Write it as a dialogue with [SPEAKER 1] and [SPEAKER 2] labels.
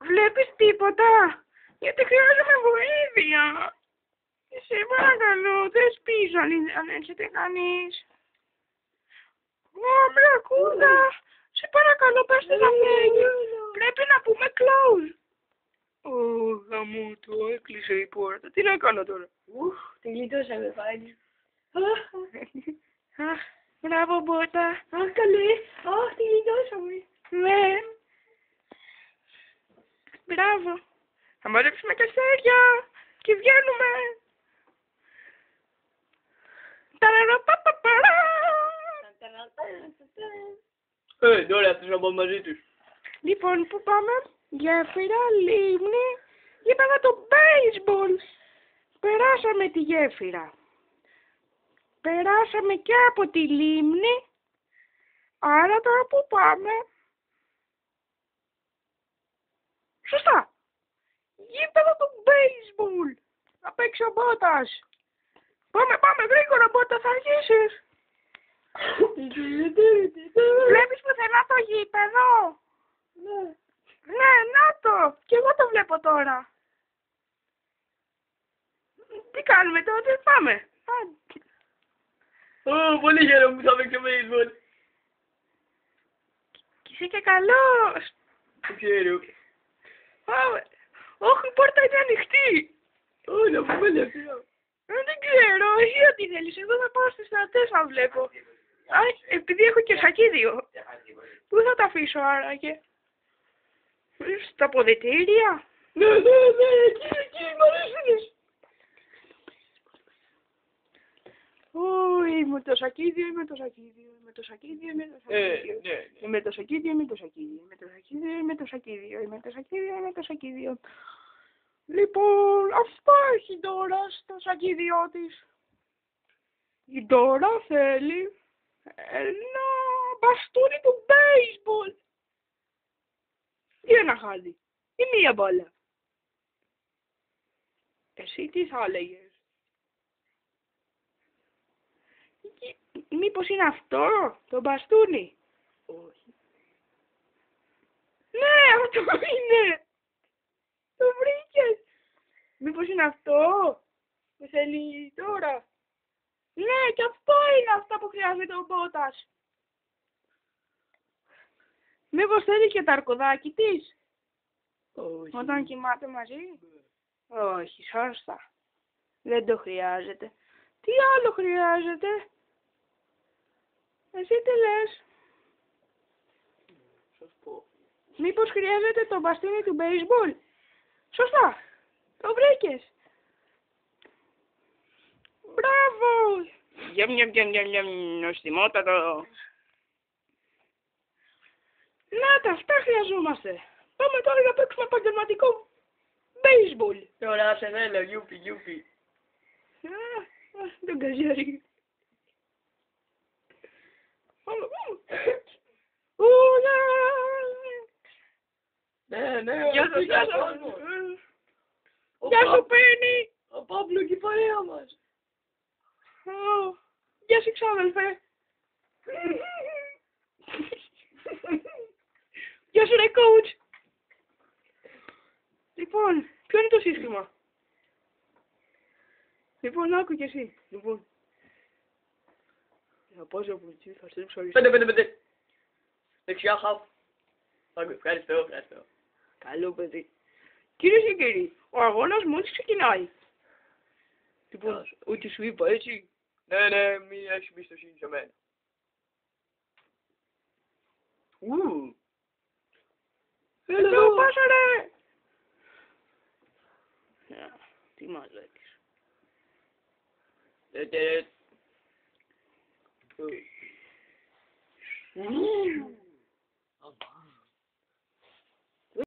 [SPEAKER 1] Βλέπεις τίποτα? Γιατί χρειάζομαι βοήθεια. Σε παρακαλώ, δεν σπίζω αν έρχεται κανείς. Μπρακούδα, σε παρακαλώ πες τι θα φύγει. Πρέπει να πούμε close. Ω, γαμώ του, έκλεισε η πόρτα. Τι να κάνω τώρα?
[SPEAKER 2] Τη γλιτώσαμε πάλι.
[SPEAKER 1] Αχ, μπράβο Μπότα.
[SPEAKER 2] Αχ, καλέ. Αχ, τη γλιτώσαμε.
[SPEAKER 1] Ναι. Μπράβο. Θα μαζέψουμε καστέρια και βγαίνουμε. Ταραραπαπαπαρά.
[SPEAKER 2] Τώρα αυτούς να πάμε μαζί τους.
[SPEAKER 1] Λοιπόν, πού πάμε? Γέφυρα, λίμνη. Είπαμε το baseball. Περάσαμε τη γέφυρα. Περάσαμε και από τη λίμνη. Άρα τώρα πού πάμε? Σωστά. Γήπεδο του baseball. Να παίξει ο Μπότας. Πάμε γρήγορα Μπότα, θα αργήσεις. Βλέπεις πουθενά το γήπεδο? Ναι, να το. Και εγώ το βλέπω τώρα. Τι κάνουμε τότε? Πάμε.
[SPEAKER 2] Πολύ χαίρομαι που θα παίξω baseball.
[SPEAKER 1] Και είσαι και καλός.
[SPEAKER 2] Δεν ξέρω.
[SPEAKER 1] Όχι, η πόρτα είναι ανοιχτή.
[SPEAKER 2] Όχι, να πούμε λεφτά.
[SPEAKER 1] Δεν ξέρω, εσύ ό,τι θέλεις. Εγώ θα πάω στις στρατές να βλέπω. Επειδή έχω και σακίδιο. Πού θα τα αφήσω άραγε? Στα ποδητήρια?
[SPEAKER 2] Ναι, εκεί, μ' αρέσουνες.
[SPEAKER 1] Είμαι το σακίδιο, είμαι το σακίδιο, είμαι το σακίδιο, είμαι το σακίδιο.
[SPEAKER 2] Ναι.
[SPEAKER 1] Είμαι το σακίδιο, είμαι το σακίδιο, είμαι το σακίδιο, είμαι το σακίδιο, είμαι το σακίδιο, είμαι το σακίδιο. Λοιπόν, αυτό έχει η Ντόρα στο σακίδιό της. Η Ντόρα θέλει ένα μπαστούνι του baseball. Ή ένα χάδι. Ή μία μπάλα. Εσύ τι θα έλεγες? Μήπως είναι αυτό το μπαστούνι?
[SPEAKER 2] Όχι.
[SPEAKER 1] Ναι, αυτό είναι. Το βρήκες. Μήπως είναι αυτό που θέλει τώρα? Ναι, και αυτό είναι αυτά που χρειάζεται ο Μπότας. Μήπως θέλει και τα αρκουδάκι της?
[SPEAKER 2] Όχι.
[SPEAKER 1] Όταν κοιμάται μαζί? Όχι, σωστά. Δεν το χρειάζεται. Τι άλλο χρειάζεται? Εσύ τι λες?
[SPEAKER 2] Σας πω.
[SPEAKER 1] Μήπως χρειάζεται το μπαστούνι του baseball? Σωστά. Το βρήκες. Μπράβο. Νοστιμότατο. Να τα, αυτά χρειαζόμαστε. Πάμε τώρα να παίξουμε επαγγελματικό baseball.
[SPEAKER 2] Τώρα σε θέλω, γιούπι.
[SPEAKER 1] Τον καζιάρι.
[SPEAKER 2] Ναι.
[SPEAKER 1] Γεια σας. Γεια σου Πένι.
[SPEAKER 2] Ο Παύλο και η παρέα μας.
[SPEAKER 1] Γεια σου ξάδελφε. Γεια σου ρε coach. Λοιπόν, ποιο είναι το σύστημα? Λοιπόν, άκου κι εσύ. Λοιπόν. Θα πάω από εκεί, θα στρίψω αριστερά.
[SPEAKER 2] 5. Δεξιά χαφ. Ευχαριστώ.
[SPEAKER 1] Καλό παιδί. Κυρίες και κύριοι, ο αγώνας μόλις ξεκινάει. Λοιπόν, ό,τι σου είπα, έτσι.
[SPEAKER 2] Ναι, μην έχεις εμπιστοσύνη σε μένα.
[SPEAKER 1] Εδώ, πάσα ρε! Τι μαλάκες.
[SPEAKER 2] Τε.